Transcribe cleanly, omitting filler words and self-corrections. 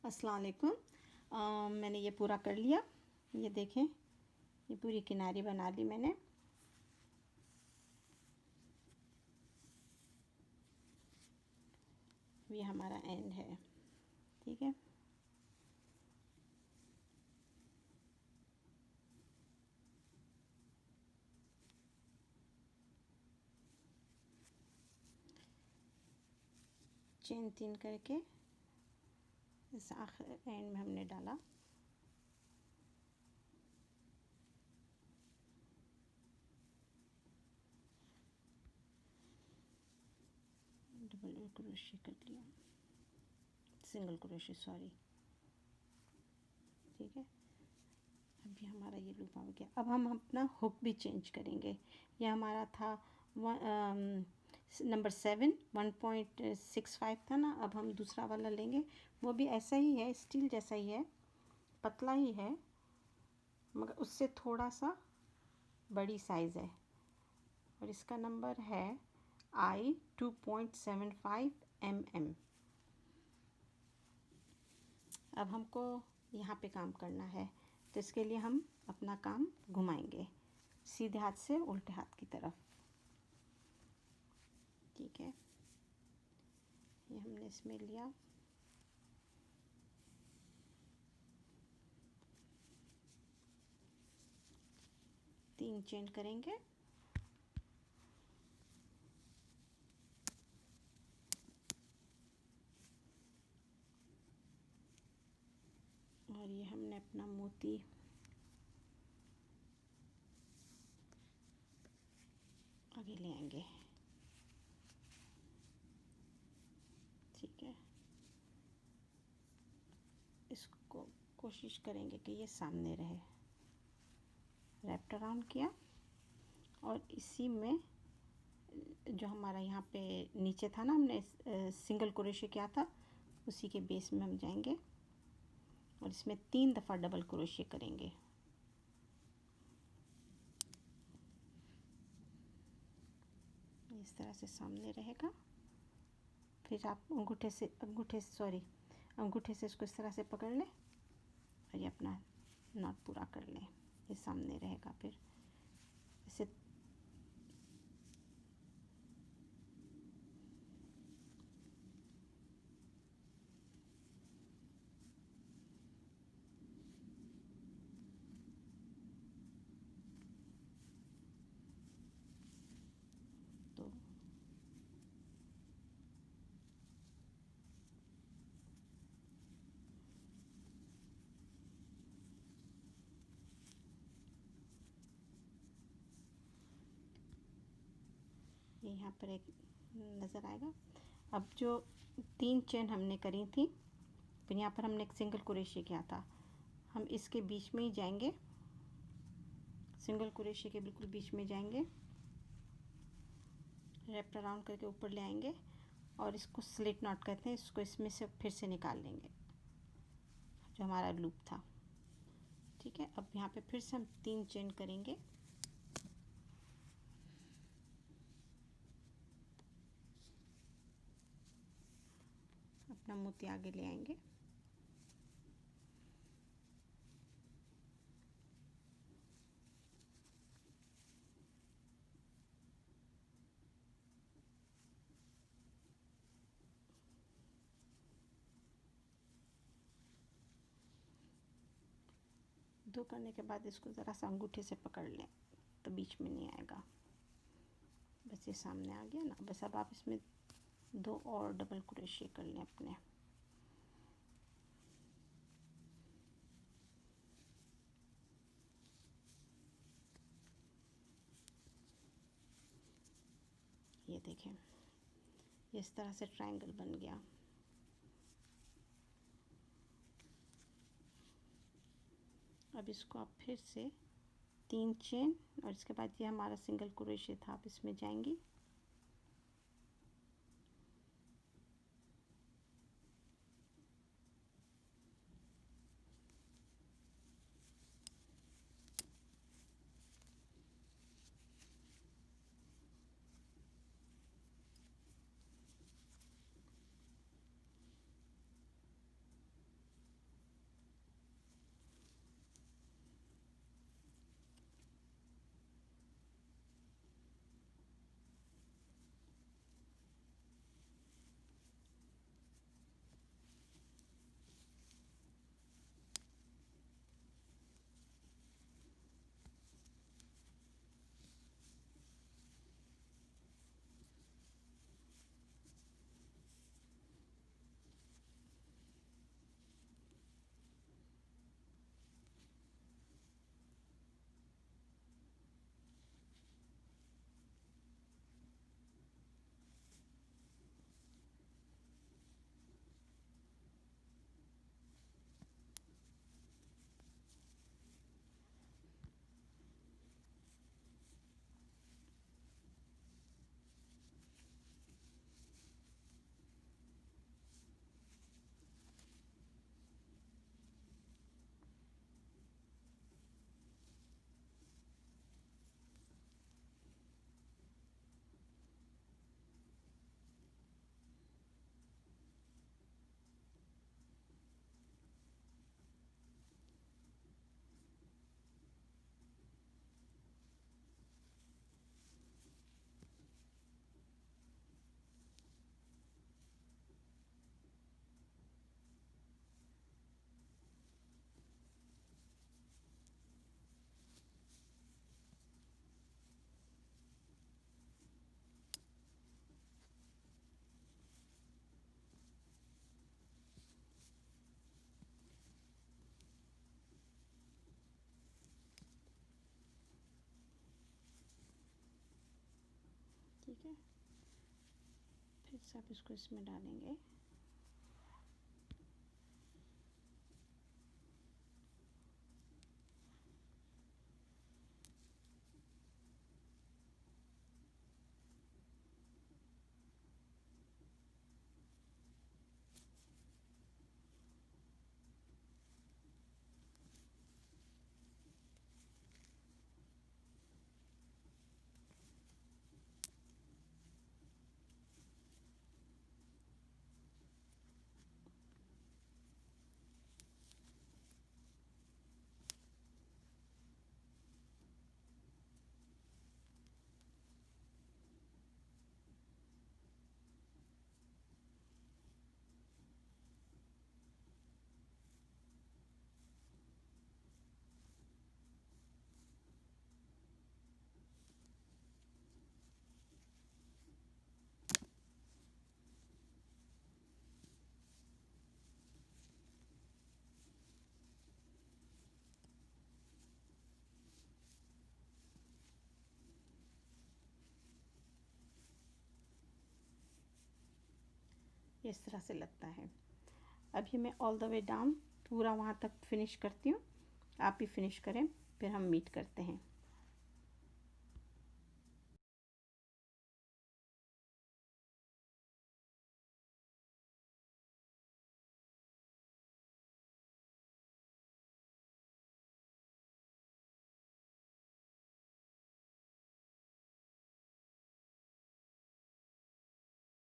अस्सलाम वालेकुम। मैंने ये पूरा कर लिया। ये देखें, ये पूरी किनारी बना ली मैंने। ये हमारा एंड है, ठीक है। चेन 3 करके इस आखिर एंड में हमने डाला। डबल क्रोशे कर लिया, सिंगल क्रोशे सॉरी, ठीक है। अभी हमारा ये लूप आ गया। अब हम अपना हुक भी चेंज करेंगे। ये हमारा था नंबर 7 1.65 था ना। अब हम दूसरा वाला लेंगे, वो भी ऐसा ही है, स्टील जैसा ही है, पतला ही है, मगर उससे थोड़ा सा बड़ी साइज़ है। और इसका नंबर है I 2.75 mm। अब हमको यहाँ पे काम करना है, तो इसके लिए हम अपना काम घुमाएंगे सीधे हाथ से उल्टे हाथ की तरफ, ठीक है। ये हमने इसमें लिया, तीन चेन करेंगे। और ये हमने अपना मोती आगे ले आएंगे, ठीक है। इसको कोशिश करेंगे कि ये सामने रहे। रैप्ट अराउंड किया और इसी में जो हमारा यहाँ पे नीचे था ना, हमने सिंगल क्रोशे किया था, उसी के बेस में हम जाएंगे और इसमें 3 दफ़ा डबल क्रोशे करेंगे। इस तरह से सामने रहेगा। फिर आप अंगूठे से इसको इस तरह से पकड़ लें और ये अपना नॉट पूरा कर लें। ये सामने रहेगा। फिर इसे तो ये यहाँ पर एक नज़र आएगा। अब जो 3 चेन हमने करी थी, फिर यहाँ पर हमने एक सिंगल क्रोशे किया था, हम इसके बीच में ही जाएंगे, सिंगल क्रोशे के बिल्कुल बीच में जाएंगे, रैप्ट अराउंड करके ऊपर ले आएंगे और इसको स्लिट नॉट कहते हैं। इसको इसमें से फिर से निकाल लेंगे जो हमारा लूप था, ठीक है। अब यहाँ पे फिर से हम 3 चेन करेंगे। अपना मोती आगे ले आएंगे, दो करने के बाद इसको ज़रा सा अंगूठे से पकड़ लें तो बीच में नहीं आएगा। बस ये सामने आ गया ना। बस अब आप इसमें 2 और डबल क्रोशे कर लें अपने। ये देखें, ये इस तरह से ट्रायंगल बन गया। अब इसको आप फिर से 3 चेन और इसके बाद ये हमारा सिंगल क्रोशे था, आप इसमें जाएंगी, है। फिर से आप इसको इसमें डालेंगे। इस तरह से लगता है। अभी मैं ऑल द वे डाउन पूरा वहाँ तक फिनिश करती हूँ, आप भी फिनिश करें, फिर हम मीट करते हैं।